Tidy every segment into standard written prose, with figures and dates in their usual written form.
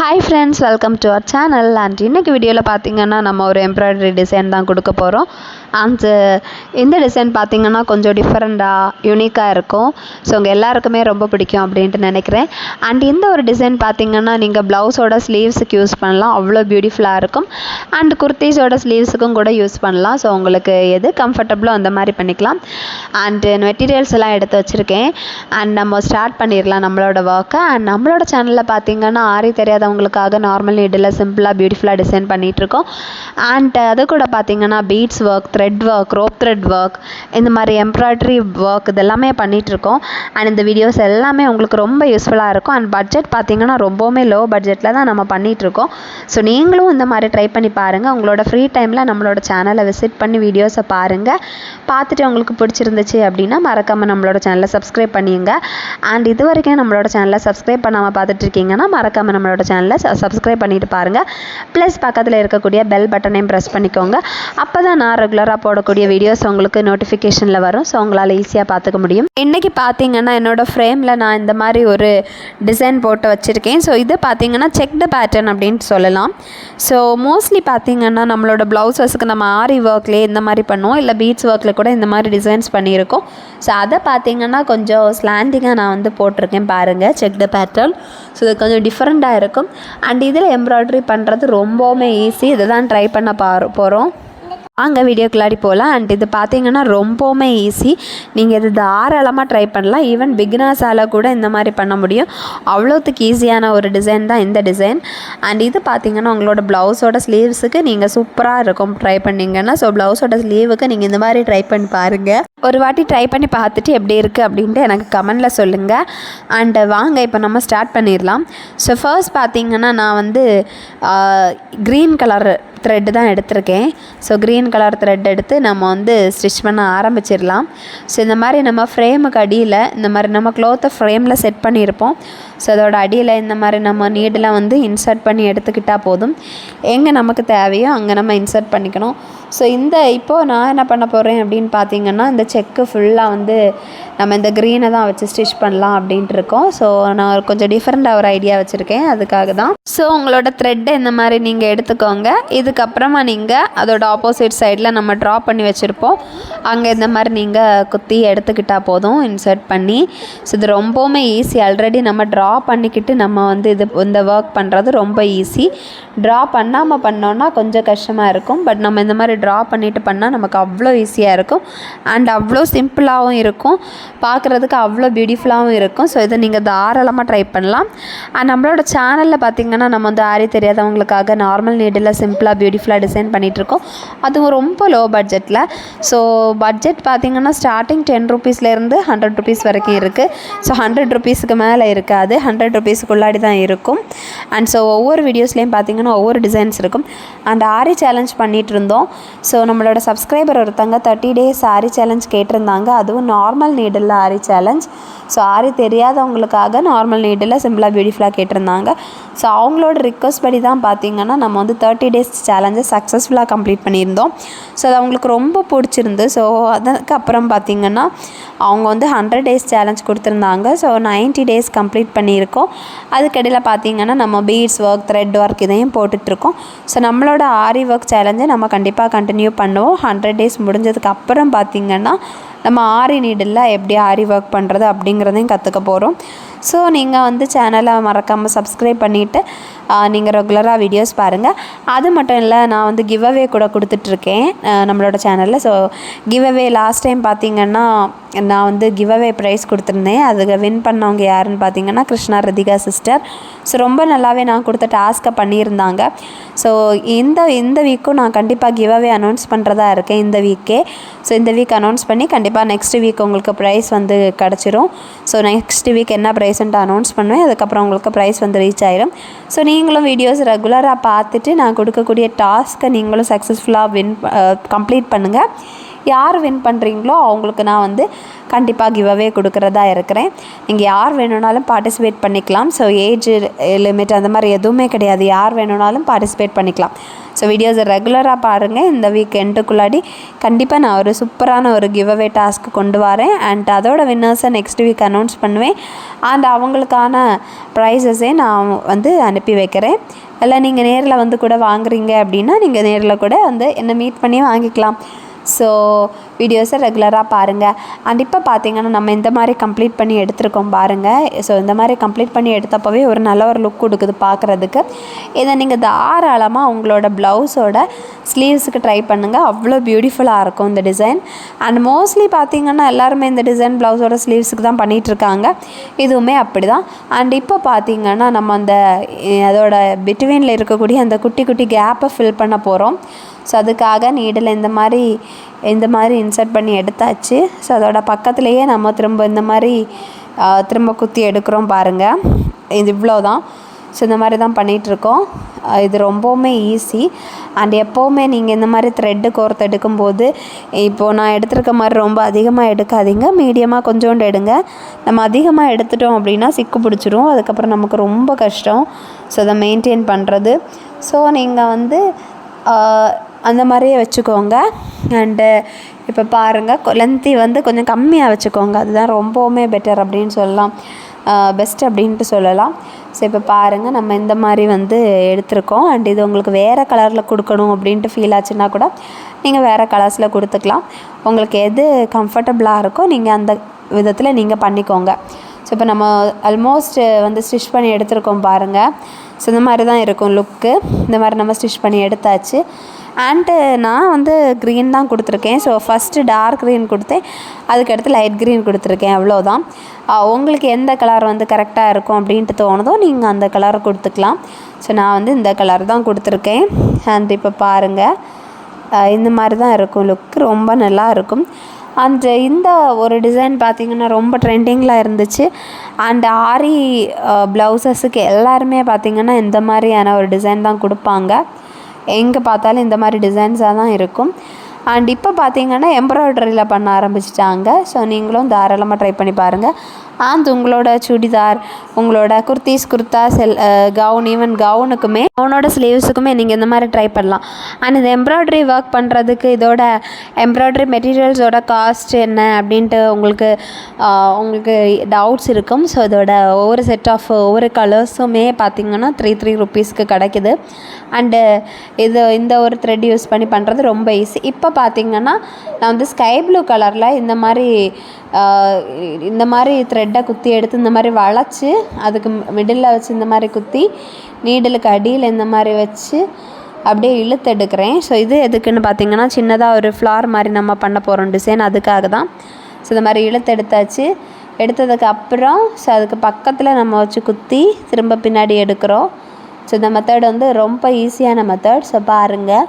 Hi friends, welcome to our channel. And இன்னைக்கு வீடியோவில் பார்த்தீங்கன்னா நம்ம ஒரு எம்ப்ராய்டரி டிசைன் தான் கொடுக்க போகிறோம். அண்ட் இந்த டிசைன் பார்த்தீங்கன்னா கொஞ்சம் டிஃப்ரெண்ட்டாக யூனிக்காக இருக்கும். ஸோ உங்கள் எல்லாருக்குமே ரொம்ப பிடிக்கும் அப்படின்ட்டு நினைக்கிறேன். அண்ட் இந்த ஒரு டிசைன் பார்த்தீங்கன்னா நீங்கள் ப்ளவுஸோட ஸ்லீவ்ஸுக்கு யூஸ் பண்ணலாம், அவ்வளோ பியூட்டிஃபுல்லாக இருக்கும். அண்ட் குர்த்திஸோட ஸ்லீவ்ஸுக்கும் கூட யூஸ் பண்ணலாம். ஸோ உங்களுக்கு எது கம்ஃபர்டபுளோ அந்த மாதிரி பண்ணிக்கலாம். அண்ட் மெட்டீரியல்ஸ் எல்லாம் எடுத்து வச்சுருக்கேன். அண்ட் நம்ம ஸ்டார்ட் பண்ணிடலாம் நம்மளோட ஒர்க்கை. அண்ட் நம்மளோட சேனலில் பார்த்தீங்கன்னா ஆரி தெரியாதவங்களுக்காக நார்மல் நீடில் சிம்பிளாக பியூட்டிஃபுல்லாக டிசைன் பண்ணிகிட்ருக்கோம். அண்ட் அது கூட பார்த்தீங்கன்னா beads work, thread work, rope thread work, இந்த மாதிரி எம்ப்ராய்டரி ஒர்க் இதெல்லாமே பண்ணிகிட்ருக்கோம். அண்ட் இந்த வீடியோஸ் எல்லாமே உங்களுக்கு ரொம்ப யூஸ்ஃபுல்லாக இருக்கும். அண்ட் பட்ஜெட் பார்த்தீங்கன்னா ரொம்பவுமே லோ பட்ஜெட்டில் தான் நம்ம பண்ணிகிட்ருக்கோம். ஸோ நீங்களும் இந்த மாதிரி ட்ரை பண்ணி பாருங்கள். உங்களோட ஃப்ரீ டைமில் நம்மளோட சேனலை விசிட் பண்ணி வீடியோஸை பாருங்கள். பார்த்துட்டு உங்களுக்கு பிடிச்சிருந்துச்சு அப்படின்னா மறக்காமல் நம்மளோட சேனலை சப்ஸ்கிரைப் பண்ணிடுங்க. அண்ட் இது வரைக்கும் நம்மளோட சேனலை சப்ஸ்கிரைப் பண்ணாமல் பார்த்துட்டு இருக்கீங்கன்னா மறக்காமல் நம்மளோட சேனலை சப்ஸ்கிரைப் பண்ணிட்டு பாருங்கள். ப்ளஸ் பக்கத்தில் இருக்கக்கூடிய பெல் பட்டனையும் ப்ரெஸ் பண்ணிக்கோங்க. அப்போ தான் நான் ரெகுலராக போடக்கூடிய வீடியோஸ் உங்களுக்கு நோட்டிஃபிகேஷனில் வரும். ஸோ உங்களால் ஈஸியாக பார்த்துக்க முடியும். இன்றைக்கி பார்த்தீங்கன்னா என்னோடய ஃப்ரேமில் நான் இந்த மாதிரி ஒரு டிசைன் போட்டு வச்சுருக்கேன். ஸோ இது பார்த்தீங்கன்னா செக்டு பேட்டர்ன் அப்படின்ட்டு சொல்லலாம். ஸோ மோஸ்ட்லி பார்த்தீங்கன்னா நம்மளோட ப்ளவுஸஸ்க்கு நம்ம ஆரி ஒர்க்லேயே இந்த மாதிரி பண்ணுவோம், இல்லை பீட்ஸ் ஒர்க்கில் கூட இந்த மாதிரி டிசைன்ஸ் பண்ணியிருக்கோம். ஸோ அதை பார்த்தீங்கன்னா கொஞ்சம் ஸ்லாண்டிங்காக நான் வந்து போட்டிருக்கேன் பாருங்கள், செக்டு பேட்டர்ன். ஸோ இது கொஞ்சம் டிஃப்ரெண்ட்டாக இருக்கும். அண்ட் இதில் எம்ப்ராய்டரி பண்ணுறது ரொம்பவுமே ஈஸி. இதை தான் ட்ரை பண்ண போகிறோம். அங்கே வீடியோக்குள்ளாடி போகலாம். அண்ட் இது பார்த்தீங்கன்னா ரொம்பவுமே ஈஸி. நீங்கள் இது தாராளமாக ட்ரை பண்ணலாம். ஈவன் பிகினர்ஸால் கூட இந்த மாதிரி பண்ண முடியும். அவ்வளோத்துக்கு ஈஸியான ஒரு டிசைன் தான் இந்த டிசைன். அண்ட் இது பார்த்தீங்கன்னா உங்களோட ப்ளவுஸோட ஸ்லீவ்ஸுக்கு நீங்கள் சூப்பராக இருக்கும் ட்ரை பண்ணிங்கன்னா. ஸோ ப்ளவுஸோட ஸ்லீவுக்கு நீங்கள் இந்த மாதிரி ட்ரை பண்ணி பாருங்கள். ஒரு வாட்டி ட்ரை பண்ணி பார்த்துட்டு எப்படி இருக்குது அப்படின்ட்டு எனக்கு கமெண்டில் சொல்லுங்கள். அண்டு வாங்க இப்போ நம்ம ஸ்டார்ட் பண்ணிடலாம். ஸோ ஃபர்ஸ்ட் பார்த்தீங்கன்னா நான் வந்து க்ரீன் கலர் த்ரெட்டு தான் எடுத்திருக்கேன். ஸோ க்ரீன் கலர் த்ரெட் எடுத்து நம்ம வந்து ஸ்டிச் பண்ண ஆரம்பிச்சிடலாம். ஸோ இந்த மாதிரி நம்ம ஃப்ரேமுக்கு அடியில் இந்த மாதிரி நம்ம க்ளோத்தை ஃப்ரேமில் செட் பண்ணியிருப்போம். ஸோ அதோட அடியில் இந்த மாதிரி நம்ம நீடில் வந்து இன்சர்ட் பண்ணி எடுத்துக்கிட்டால் போதும். எங்கே நமக்கு தேவையோ அங்கே நம்ம இன்சர்ட் பண்ணிக்கணும். ஸோ இப்போது நான் என்ன பண்ண போகிறேன் அப்படின்னு பார்த்தீங்கன்னா இந்த செக்கு ஃபுல்லாக வந்து நம்ம இந்த க்ரீனை தான் வச்சு ஸ்டிச் பண்ணலாம் அப்படின்ட்டு இருக்கோம். ஸோ நான் கொஞ்சம் டிஃப்ரெண்ட்டாக ஒரு ஐடியா வச்சுருக்கேன், அதுக்காக தான். ஸோ உங்களோட த்ரெட்டை இந்த மாதிரி நீங்கள் எடுத்துக்கோங்க. இதுக்கப்புறமா நீங்கள் அதோட ஆப்போசிட் சைடில் நம்ம ட்ரா பண்ணி வச்சுருப்போம், அங்கே இந்த மாதிரி நீங்கள் குத்தி எடுத்துக்கிட்டால் போதும் இன்சர்ட் பண்ணி. ஸோ இது ரொம்பவுமே ஈஸி. ஆல்ரெடி நம்ம ட்ரா பண்ணிக்கிட்டு நம்ம வந்து இந்த ஒர்க் பண்ணுறது ரொம்ப ஈஸி. ட்ரா பண்ணாமல் பண்ணோன்னா கொஞ்சம் கஷ்டமாக இருக்கும். பட் நம்ம இந்த மாதிரி ட்ரா பண்ணிவிட்டு பண்ணால் நமக்கு அவ்வளோ ஈஸியாக இருக்கும். அண்ட் அவ்வளோ சிம்பிளாகவும் இருக்கும், பார்க்குறதுக்கு அவ்வளோ பியூட்டிஃபுல்லாகவும் இருக்கும். ஸோ இதை நீங்கள் தாராளமாக ட்ரை பண்ணலாம். அண்ட் நம்மளோட சேனலில் பார்த்திங்கன்னா நம்ம வந்து ஆரி தெரியாதவங்களுக்காக நார்மல் நீடில் சிம்பிளாக பியூட்டிஃபுல்லாக டிசைன் பண்ணிகிட்ருக்கோம். அதுவும் ரொம்ப லோ பட்ஜெட்டில். ஸோ பட்ஜெட் பார்த்திங்கன்னா ஸ்டார்டிங் 10 ரூபீஸ்லேருந்து 100 ரூபீஸ் வரைக்கும் இருக்குது. ஸோ 100 ரூபீஸுக்கு மேலே இருக்காது, 100 ரூபீஸுக்குள்ளாடி தான் இருக்கும். அண்ட் ஸோ ஒவ்வொரு வீடியோஸ்லேயும் பார்த்திங்கன்னா ஒவ்வொரு டிசைன்ஸ் இருக்கும். அண்ட் ஆரி சேலஞ்ச் பண்ணிகிட்டு இருந்தோம். ஸோ நம்மளோட சப்ஸ்கிரைபர் ஒருத்தங்க 30 டேஸ் ஆரி சேலஞ்ச் கேட்டிருந்தாங்க. அதுவும் நார்மல் நீடில் ஆரி சேலஞ்ச். ஸோ ஆரி தெரியாதவங்களுக்காக நார்மல் நீடில் சிம்பிளாக பியூட்டிஃபுல்லாக கேட்டிருந்தாங்க. ஸோ அவங்களோட ரிக்வஸ்ட் படி தான் பார்த்திங்கன்னா நம்ம வந்து 30 டேஸ் சேலஞ்சை சக்ஸஸ்ஃபுல்லாக கம்ப்ளீட் பண்ணியிருந்தோம். ஸோ அது அவங்களுக்கு ரொம்ப பிடிச்சிருந்து. ஸோ அதுக்கப்புறம் பார்த்திங்கன்னா அவங்க வந்து 100 டேஸ் சேலஞ்ச் கொடுத்துருந்தாங்க. ஸோ 90 டேஸ் கம்ப்ளீட் பண்ணியிருக்கோம். அதுக்கடையில் பார்த்திங்கன்னா நம்ம பீட்ஸ் ஒர்க், த்ரெட் ஒர்க் இதையும் போட்டுட்ருக்கோம். ஸோ நம்மளோட ஆரி ஒர்க் சேலஞ்சை நம்ம கண்டிப்பாக கண்டினியூ பண்ணுவோம். 100 டேஸ் முடிஞ்சதுக்கு அப்புறம் பார்த்திங்கன்னா நம்ம ஆரி நீடில் எப்படி ஆரி ஒர்க் பண்ணுறது அப்படிங்கிறதையும் கற்றுக்க போகிறோம். ஸோ நீங்கள் வந்து சேனலை மறக்காமல் சப்ஸ்கிரைப் பண்ணிவிட்டு நீங்கள் ரெகுலராக வீடியோஸ் பாருங்கள். அது மட்டும் இல்லை, நான் வந்து கிவ் அவே கூட கொடுத்துட்ருக்கேன் நம்மளோட சேனலில். So give away last time பார்த்திங்கன்னா நான் வந்து கிவ் அவே ப்ரைஸ் கொடுத்துருந்தேன். அதுக்கு வின் பண்ணவங்க யாருன்னு பார்த்திங்கன்னா கிருஷ்ணா ரிதிகா சிஸ்டர். ஸோ ரொம்ப நல்லாவே நான் கொடுத்த டாஸ்க்கை பண்ணியிருந்தாங்க. ஸோ இந்த வீக்கும் நான் கண்டிப்பாக கிவ் அவே அனௌன்ஸ் பண்ணுறதா இருக்கேன் இந்த வீக்கே. ஸோ இந்த வீக் அனௌன்ஸ் பண்ணி கண்டிப்பாக நெக்ஸ்ட் வீக் உங்களுக்கு ப்ரைஸ் வந்து கிடச்சிரும். ஸோ நெக்ஸ்ட் வீக் என்ன ப்ரைஸ்ன்ட்டு அனௌன்ஸ் பண்ணுவேன். அதுக்கப்புறம் உங்களுக்கு ப்ரைஸ் வந்து ரீச் ஆயிரும். ஸோ நீங்களும் வீடியோஸ் ரெகுலராக பார்த்துட்டு நான் கொடுக்கக்கூடிய டாஸ்க்கை நீங்களும் சக்ஸஸ்ஃபுல்லாக கம்ப்ளீட் பண்ணுங்கள். யார் வின் பண்ணுறீங்களோ அவங்களுக்கு நான் வந்து கண்டிப்பாக கிவ் அவே கொடுக்குறதா இருக்கிறேன். நீங்கள் யார் வேணும்னாலும் பார்ட்டிசிபேட் பண்ணிக்கலாம். ஸோ ஏஜ் லிமிட் அந்த மாதிரி எதுவுமே கிடையாது, யார் வேணும்னாலும் பார்ட்டிசிபேட் பண்ணிக்கலாம். ஸோ வீடியோஸை ரெகுலராக பாருங்கள். இந்த வீக் எண்டுக்குள்ளாடி கண்டிப்பாக நான் ஒரு சூப்பரான ஒரு கிவ் அவே டாஸ்க் கொண்டு வரேன். அண்ட் அதோட வின்னர்ஸை நெக்ஸ்ட் வீக் அனௌன்ஸ் பண்ணுவேன். அண்ட் அவங்களுக்கான ப்ரைஸஸே நான் வந்து அனுப்பி வைக்கிறேன். இல்லை நீங்கள் நேரில் வந்து கூட வாங்குறீங்க அப்படின்னா நீங்கள் நேரில் கூட வந்து என்னை மீட் பண்ணி வாங்கிக்கலாம். ஸோ வீடியோஸை ரெகுலராக பாருங்கள். அண்ட் இப்போ பார்த்தீங்கன்னா நம்ம இந்த மாதிரி கம்ப்ளீட் பண்ணி எடுத்துருக்கோம் பாருங்கள். ஸோ இந்த மாதிரி கம்ப்ளீட் பண்ணி எடுத்தப்போவே ஒரு நல்ல ஒரு லுக் கொடுக்குது பார்க்குறதுக்கு. இதை நீங்கள் தாராளமாக உங்களோட ப்ளவுஸோட ஸ்லீவ்ஸுக்கு ட்ரை பண்ணுங்கள். அவ்வளோ பியூட்டிஃபுல்லாக இருக்கும் இந்த டிசைன். அண்ட் மோஸ்ட்லி பார்த்திங்கன்னா எல்லாருமே இந்த டிசைன் ப்ளவுஸோட ஸ்லீவ்ஸுக்கு தான் பண்ணிகிட்ருக்காங்க. இதுவுமே அப்படி தான். அண்ட் இப்போ பார்த்திங்கன்னா நம்ம அந்த அதோட பிட்வீனில் இருக்கக்கூடிய அந்த குட்டி குட்டி கேப்பை ஃபில் பண்ண போகிறோம். ஸோ அதுக்காக நீடில் இந்த மாதிரி இன்சர்ட் பண்ணி எடுத்தாச்சு. ஸோ அதோட பக்கத்துலேயே நம்ம திரும்ப இந்த மாதிரி திரும்ப குத்தி எடுக்கிறோம் பாருங்கள். இது இவ்வளோ தான். ஸோ இந்த மாதிரி தான் பண்ணிகிட்ருக்கோம். இது ரொம்பவுமே ஈஸி. அண்ட் எப்போவுமே நீங்கள் இந்த மாதிரி த்ரெட்டு கோர்த்து எடுக்கும்போது இப்போது நான் எடுத்துருக்க மாதிரி ரொம்ப அதிகமாக எடுக்காதீங்க, மீடியமாக கொஞ்சோண்டு எடுங்க. நம்ம அதிகமாக எடுத்துட்டோம் அப்படின்னா சிக்கு பிடிச்சிரும், அதுக்கப்புறம் நமக்கு ரொம்ப கஷ்டம் ஸோ அதை மெயின்டைன் பண்ணுறது. ஸோ நீங்கள் வந்து அந்த மாதிரியே வச்சுக்கோங்க. அண்டு இப்போ பாருங்கள் லென்த்தி வந்து கொஞ்சம் கம்மியாக வச்சுக்கோங்க. அதுதான் ரொம்பவுமே பெட்டர் அப்படின்னு சொல்லலாம், பெஸ்ட் அப்படின்ட்டு சொல்லலாம். ஸோ இப்போ பாருங்கள் நம்ம இந்த மாதிரி வந்து எடுத்திருக்கோம். அண்ட் இது உங்களுக்கு வேறு கலரில் கொடுக்கணும் அப்படின்ட்டு ஃபீல் ஆச்சுன்னா கூட நீங்கள் வேறு கலர்ஸில் கொடுத்துக்கலாம். உங்களுக்கு எது கம்ஃபர்டபுளாக இருக்கோ நீங்கள் அந்த விதத்தில் நீங்கள் பண்ணிக்கோங்க. ஸோ இப்போ நம்ம ஆல்மோஸ்ட் வந்து ஸ்டிச் பண்ணி எடுத்துருக்கோம் பாருங்கள். ஸோ இந்த மாதிரி தான் இருக்கும் லுக்கு. இந்த மாதிரி நம்ம ஸ்டிச் பண்ணி எடுத்தாச்சு. அண்டு நான் வந்து க்ரீன் தான் கொடுத்துருக்கேன். ஸோ ஃபஸ்ட்டு டார்க் க்ரீன் கொடுத்தேன், அதுக்கடுத்து லைட் க்ரீன் கொடுத்துருக்கேன். அவ்வளோதான். உங்களுக்கு எந்த கலர் வந்து கரெக்டாக இருக்கும் அப்படின்ட்டு தோணுதோ நீங்கள் அந்த கலர் கொடுத்துக்கலாம். ஸோ நான் வந்து இந்த கலர் தான் கொடுத்துருக்கேன். அண்ட் இப்போ பாருங்கள் இந்த மாதிரி தான் இருக்கும் லுக், ரொம்ப நல்லா இருக்கும். அண்ட் இந்த ஒரு டிசைன் பார்த்திங்கன்னா ரொம்ப ட்ரெண்டிங்கில் இருந்துச்சு. அண்ட் ஆரி ப்ளவுசஸுக்கு எல்லாருமே பார்த்திங்கன்னா இந்த மாதிரியான ஒரு டிசைன் தான் கொடுப்பாங்க. எங்கே பார்த்தாலும் இந்த மாதிரி டிசைன்ஸாக தான் இருக்கும். அண்ட் இப்போ பார்த்திங்கன்னா எம்ப்ராய்டரியில் பண்ண ஆரம்பிச்சிட்டாங்க. ஸோ நீங்களும் தாராளமாக ட்ரை பண்ணி பாருங்கள். அண்ட் உங்களோட சுடிதார், உங்களோட குர்த்திஸ், குர்த்தா, கவுன், ஈவன் கவுனோட ஸ்லீவ்ஸுக்குமே நீங்கள் இந்த மாதிரி ட்ரை பண்ணலாம். அண்ட் இந்த எம்ப்ராய்டரி ஒர்க் பண்ணுறதுக்கு இதோட எம்ப்ராய்டரி மெட்டீரியல்ஸோட காஸ்ட் என்ன அப்படின்ட்டு உங்களுக்கு டவுட்ஸ் இருக்கும். ஸோ இதோட ஒவ்வொரு செட் ஆஃப் ஒவ்வொரு கலர்ஸுமே பார்த்திங்கன்னா 3 rupeesக்கு கிடைக்குது. அண்டு இந்த ஒரு த்ரெட் யூஸ் பண்ணி பண்ணுறது ரொம்ப ஈஸி. இப்போ பார்த்திங்கன்னா நான் வந்து ஸ்கை ப்ளூ கலரில் இந்த மாதிரி த்ரெட்டை குத்தி எடுத்து இந்த மாதிரி வளைச்சி அதுக்கு மிடில் வச்சு இந்த மாதிரி குத்தி நீடலுக்கு அடியில் இந்த மாதிரி வச்சு அப்படியே இழுத்து எடுக்கிறேன். ஸோ இது எதுக்குன்னு பார்த்திங்கன்னா சின்னதாக ஒரு ஃப்ளார் மாதிரி நம்ம பண்ண போகிறோம் டிசைன், அதுக்காக தான். ஸோ இந்த மாதிரி இழுத்து எடுத்தாச்சு. எடுத்ததுக்கு அப்புறம் ஸோ அதுக்கு பக்கத்தில் நம்ம வச்சு குத்தி திரும்ப பின்னாடி எடுக்கிறோம். ஸோ இந்த மெத்தட் வந்து ரொம்ப ஈஸியான மெத்தட். ஸோ பாருங்கள்.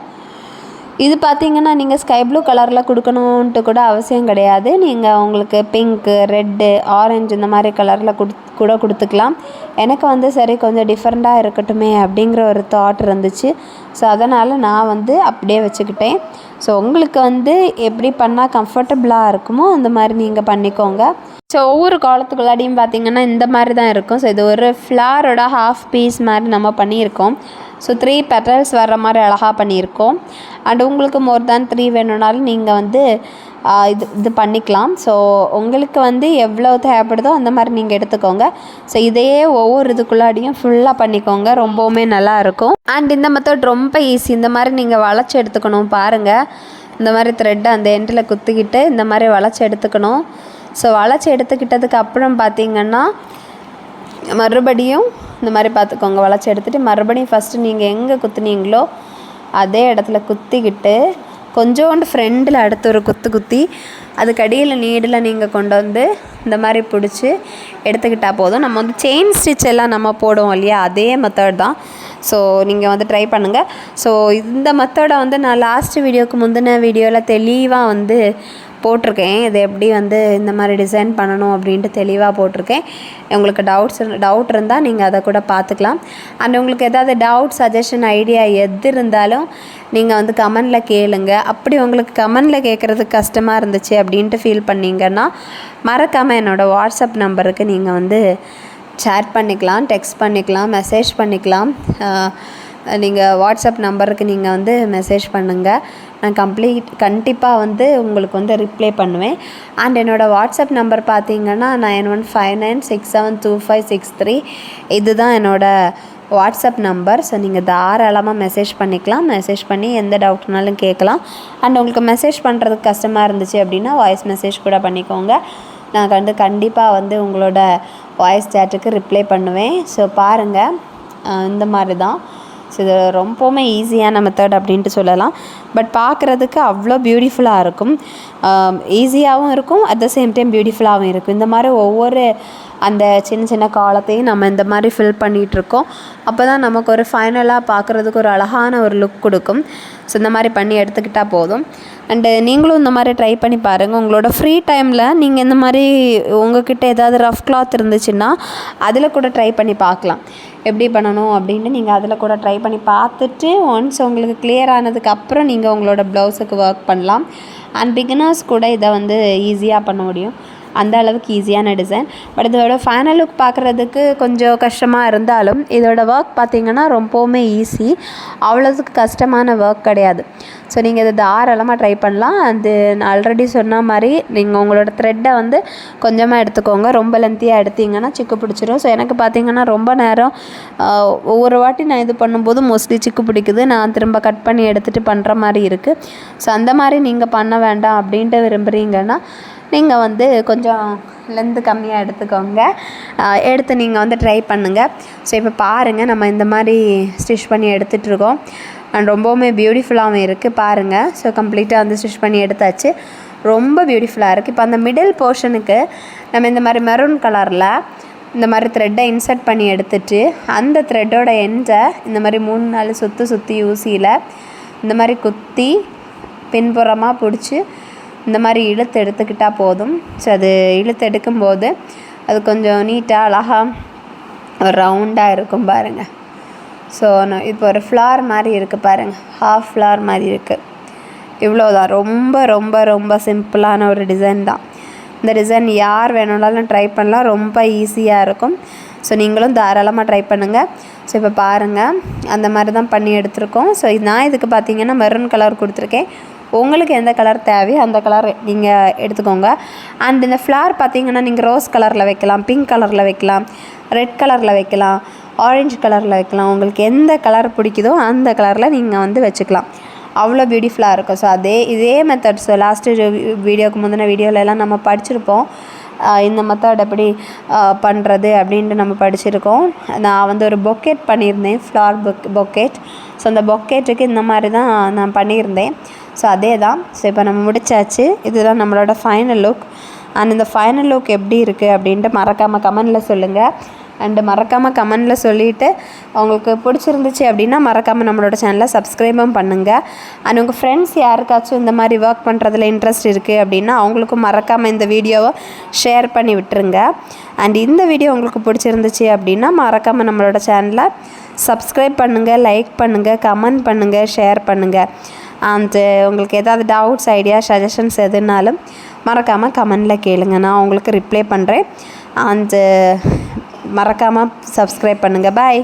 இது பார்த்திங்கன்னா நீங்கள் ஸ்கை ப்ளூ கலரில் கொடுக்கணுன்ட்டு கூட அவசியம் கிடையாது. நீங்கள் உங்களுக்கு பிங்க்கு, ரெட்டு, ஆரஞ்சு இந்த மாதிரி கலரில் கூட கொடுத்துக்கலாம். எனக்கு வந்து சரி கொஞ்சம் டிஃப்ரெண்ட்டாக இருக்கட்டுமே அப்படிங்கிற ஒரு தாட் இருந்துச்சு. ஸோ அதனால் நான் வந்து அப்படியே வச்சுக்கிட்டேன். ஸோ உங்களுக்கு வந்து எப்படி பண்ணால் கம்ஃபர்டபுளாக இருக்குமோ அந்த மாதிரி நீங்கள் பண்ணிக்கோங்க. ஸோ ஒவ்வொரு காலத்துக்குள்ளாடியும் பார்த்திங்கன்னா இந்த மாதிரி தான் இருக்கும். ஸோ இது ஒரு ஃப்ளாரோட ஹாஃப் பீஸ் மாதிரி நம்ம பண்ணியிருக்கோம். ஸோ 3 petals வர்ற மாதிரி அழகாக பண்ணியிருக்கோம். அண்ட் உங்களுக்கு மோர் தேன் 3 வேணும்னாலும் நீங்கள் வந்து இது பண்ணிக்கலாம். ஸோ உங்களுக்கு வந்து எவ்வளோ தேவைப்படுதோ அந்த மாதிரி நீங்கள் எடுத்துக்கோங்க. ஸோ இதையே ஒவ்வொரு இதுக்குள்ளாடியும் ஃபுல்லாக பண்ணிக்கோங்க, ரொம்பவுமே நல்லாயிருக்கும். அண்ட் இந்த மெத்தட் ரொம்ப ஈஸி. இந்த மாதிரி நீங்கள் வளைச்சி எடுத்துக்கணும் பாருங்கள். இந்த மாதிரி த்ரெட்டை அந்த எண்டில் குத்திக்கிட்டு இந்த மாதிரி வளைச்சி எடுத்துக்கணும். ஸோ வளைச்சி எடுத்துக்கிட்டதுக்கு அப்புறம் பார்த்திங்கன்னா மறுபடியும் இந்த மாதிரி பார்த்துக்கோங்க. வளைச்சி எடுத்துகிட்டு மறுபடியும் ஃபஸ்ட்டு நீங்கள் எங்கே குத்துனீங்களோ அதே இடத்துல குத்திக்கிட்டு கொஞ்சோண்டு ஃப்ரெண்டில் அடுத்து ஒரு குத்தி அதுக்கு அடியில் நீடில் நீங்கள் கொண்டு வந்து இந்த மாதிரி பிடிச்சி எடுத்துக்கிட்டால் போதும். நம்ம வந்து செயின் ஸ்டிச் எல்லாம் நம்ம போடுவோம் இல்லையா, அதே மெத்தட் தான். ஸோ நீங்கள் வந்து ட்ரை பண்ணுங்கள். ஸோ இந்த மெத்தடை வந்து நான் லாஸ்ட்டு வீடியோவுக்கு முந்தின வீடியோவில் தெளிவாக வந்து போட்டிருக்கேன். இது எப்படி வந்து இந்த மாதிரி டிசைன் பண்ணணும் அப்படின்ட்டு தெளிவாக போட்டிருக்கேன். உங்களுக்கு டவுட் இருந்தால் நீங்கள் அதை கூட பார்த்துக்கலாம். அண்ட் உங்களுக்கு எதாவது டவுட், சஜஷன், ஐடியா எது இருந்தாலும் நீங்கள் வந்து கமெண்டில் கேளுங்க. அப்படி உங்களுக்கு கமெண்டில் கேட்குறதுக்கு கஷ்டமாக இருந்துச்சு அப்படின்ட்டு ஃபீல் பண்ணிங்கன்னா மறக்காமல் என்னோடய வாட்ஸ்அப் நம்பருக்கு நீங்கள் வந்து சேட் பண்ணிக்கலாம், டெக்ஸ்ட் பண்ணிக்கலாம், மெசேஜ் பண்ணிக்கலாம். நீங்கள் வாட்ஸ்அப் நம்பருக்கு நீங்கள் வந்து மெசேஜ் பண்ணுங்கள். நான் கண்டிப்பாக வந்து உங்களுக்கு வந்து ரிப்ளை பண்ணுவேன். அண்ட் என்னோடய வாட்ஸ்அப் நம்பர் பார்த்தீங்கன்னா 9159672563 இதுதான் என்னோடய வாட்ஸ்அப் நம்பர். ஸோ நீங்கள் தாராளமாக மெசேஜ் பண்ணிக்கலாம். மெசேஜ் பண்ணி எந்த டவுட்னாலும் கேட்கலாம். அண்ட் உங்களுக்கு மெசேஜ் பண்ணுறதுக்கு கஷ்டமாக இருந்துச்சு அப்படின்னா வாய்ஸ் மெசேஜ் கூட பண்ணிக்கோங்க. நான் கண்டிப்பாக வந்து உங்களோட வாய்ஸ் சேட்டுக்கு ரிப்ளை பண்ணுவேன். ஸோ பாருங்கள், இந்த மாதிரி தான். ஸோ இது ரொம்பவுமே ஈஸியான மெத்தட் அப்படின்ட்டு சொல்லலாம். பட் பார்க்குறதுக்கு அவ்வளோ பியூட்டிஃபுல்லாக இருக்கும். ஈஸியாகவும் இருக்கும், அட் த சேம் டைம் பியூட்டிஃபுல்லாகவும் இருக்கும். இந்த மாதிரி ஒவ்வொரு அந்த சின்ன சின்ன காலத்தையும் நம்ம இந்த மாதிரி ஃபில் பண்ணிகிட்ருக்கோம். அப்போ தான் நமக்கு ஒரு ஃபைனலாக பார்க்குறதுக்கு ஒரு அழகான ஒரு லுக் கொடுக்கும். ஸோ இந்த மாதிரி பண்ணி எடுத்துக்கிட்டால் போதும். அண்டு நீங்களும் இந்த மாதிரி ட்ரை பண்ணி பாருங்கள். உங்களோட ஃப்ரீ டைமில் நீங்கள் இந்த மாதிரி உங்கள்கிட்ட ஏதாவது ரஃப் கிளாத் இருந்துச்சுன்னா அதில் கூட ட்ரை பண்ணி பார்க்கலாம். எப்படி பண்ணணும் அப்படின்ட்டு நீங்கள் அதில் கூட ட்ரை பண்ணி பார்த்துட்டு ஒன்ஸ் உங்களுக்கு கிளியர் ஆனதுக்கப்புறம் நீங்கள் உங்களோட ப்ளவுஸுக்கு ஒர்க் பண்ணலாம். அண்ட் பிகினர்ஸ் கூட இதை வந்து ஈஸியாக பண்ண முடியும். அந்த அளவுக்கு ஈஸியான டிசைன். பட் இதோட ஃபைனல் லுக் பார்க்குறதுக்கு கொஞ்சம் கஷ்டமாக இருந்தாலும் இதோட ஒர்க் பார்த்திங்கன்னா ரொம்பவுமே ஈஸி. அவ்வளோதுக்கு கஷ்டமான ஒர்க் கிடையாது. ஸோ நீங்கள் இதை தாராளமாக ட்ரை பண்ணலாம். அது நான் ஆல்ரெடி சொன்ன மாதிரி நீங்கள் உங்களோட த்ரெட்டை வந்து கொஞ்சமாக எடுத்துக்கோங்க. ரொம்ப லென்த்தியாக எடுத்திங்கன்னா சிக்கு பிடிச்சிரும். ஸோ எனக்கு பார்த்திங்கன்னா ரொம்ப நேரம் ஒவ்வொரு வாட்டி நான் இது பண்ணும்போது மோஸ்ட்லி சிக்கு பிடிக்குது. நான் திரும்ப கட் பண்ணி எடுத்துகிட்டு பண்ணுற மாதிரி இருக்குது. ஸோ அந்த மாதிரி நீங்கள் பண்ண வேண்டாம் அப்படின்ட்டு விரும்புகிறீங்கன்னா நீங்கள் வந்து கொஞ்சம் லென்த்து கம்மியாக எடுத்துக்கோங்க. எடுத்து நீங்கள் வந்து ட்ரை பண்ணுங்கள். ஸோ இப்போ பாருங்கள், நம்ம இந்த மாதிரி ஸ்டிச் பண்ணி எடுத்துகிட்ருக்கோம். அண்ட் ரொம்பவுமே பியூட்டிஃபுல்லாகவும் இருக்குது பாருங்கள். ஸோ கம்ப்ளீட்டாக வந்து ஸ்டிச் பண்ணி எடுத்தாச்சு. ரொம்ப பியூட்டிஃபுல்லாக இருக்குது. இப்போ அந்த மிடில் போர்ஷனுக்கு நம்ம இந்த மாதிரி மெரூன் கலரில் இந்த மாதிரி த்ரெட்டை இன்சர்ட் பண்ணி எடுத்துட்டு அந்த த்ரெட்டோட எண்டை இந்த மாதிரி 3-4 சுற்றி ஊசியில் இந்த மாதிரி குத்தி பின்புறமாக பிடிச்சி இந்த மாதிரி இழுத்து எடுத்துக்கிட்டால் போதும். ஸோ அது இழுத்து எடுக்கும்போது அது கொஞ்சம் நீட்டாக அழகாக ஒரு ரவுண்டாக இருக்கும் பாருங்கள். ஸோ இப்போ ஒரு ஃப்ளார் மாதிரி இருக்குது பாருங்கள், ஹாஃப் ஃப்ளார் மாதிரி இருக்குது. இவ்வளோதான். ரொம்ப ரொம்ப ரொம்ப சிம்பிளான ஒரு டிசைன் தான். இந்த டிசைன் யார் வேணும்னாலும் ட்ரை பண்ணலாம். ரொம்ப ஈஸியாக இருக்கும். ஸோ நீங்களும் தாராளமாக ட்ரை பண்ணுங்கள். ஸோ இப்போ பாருங்கள், அந்த மாதிரி தான் பண்ணி எடுத்துருக்கோம். ஸோ நான் இதுக்கு பார்த்திங்கன்னா மெரூன் கலர் கொடுத்துருக்கேன். உங்களுக்கு எந்த கலர் தேவையோ அந்த கலர் நீங்கள் எடுத்துக்கோங்க. அண்ட் இந்த ஃப்ளார் பார்த்திங்கன்னா நீங்கள் ரோஸ் கலரில் வைக்கலாம், பிங்க் கலரில் வைக்கலாம், ரெட் கலரில் வைக்கலாம், ஆரஞ்சு கலரில் வைக்கலாம். உங்களுக்கு எந்த கலர் பிடிக்குதோ அந்த கலரில் நீங்கள் வந்து வச்சுக்கலாம். அவ்வளோ பியூட்டிஃபுல்லாக இருக்கும். ஸோ இதே மெத்தட்ஸ் லாஸ்ட்டு வீடியோக்கு முந்தின வீடியோலெல்லாம் நம்ம படிச்சிருப்போம். இந்த மெத்தட் எப்படி பண்ணுறது அப்படின்ட்டு நம்ம படிச்சிருக்கோம். நான் வந்து ஒரு பொக்கெட் பண்ணியிருந்தேன், ஃப்ளார் பொக்கெட். ஸோ அந்த பொக்கெட்டுக்கு இந்த மாதிரி தான் நான் பண்ணியிருந்தேன். ஸோ அதே தான். ஸோ இப்போ நம்ம முடிச்சாச்சு. இதுதான் நம்மளோட ஃபைனல் லுக். அண்ட் இந்த ஃபைனல் லுக் எப்படி இருக்குது அப்படின்ட்டு மறக்காமல் கமெண்டில் சொல்லுங்கள். அண்டு மறக்காமல் கமெண்டில் சொல்லிவிட்டு உங்களுக்கு பிடிச்சிருந்துச்சு அப்படின்னா மறக்காமல் நம்மளோட சேனலை சப்ஸ்கிரைபும் பண்ணுங்கள். அண்ட் உங்கள் ஃப்ரெண்ட்ஸ் யாருக்காச்சும் இந்த மாதிரி ஒர்க் பண்ணுறதுல இன்ட்ரெஸ்ட் இருக்குது அப்படின்னா அவங்களுக்கும் மறக்காமல் இந்த வீடியோவை ஷேர் பண்ணி விட்டுருங்க. அண்ட் இந்த வீடியோ உங்களுக்கு பிடிச்சிருந்துச்சு அப்படின்னா மறக்காமல் நம்மளோட சேனலை சப்ஸ்கிரைப் பண்ணுங்கள், லைக் பண்ணுங்கள், கமெண்ட் பண்ணுங்கள், ஷேர் பண்ணுங்கள். அண்ட் உங்களுக்கு ஏதாவது டவுட்ஸ், ஐடியா, சஜஷன்ஸ் எதுனாலும் மறக்காமல் கமெண்டில் கேளுங்க, நான் உங்களுக்கு ரிப்ளை பண்ணுறேன். அண்டு மறக்காமல் சப்ஸ்கிரைப் பண்ணுங்கள். பாய்.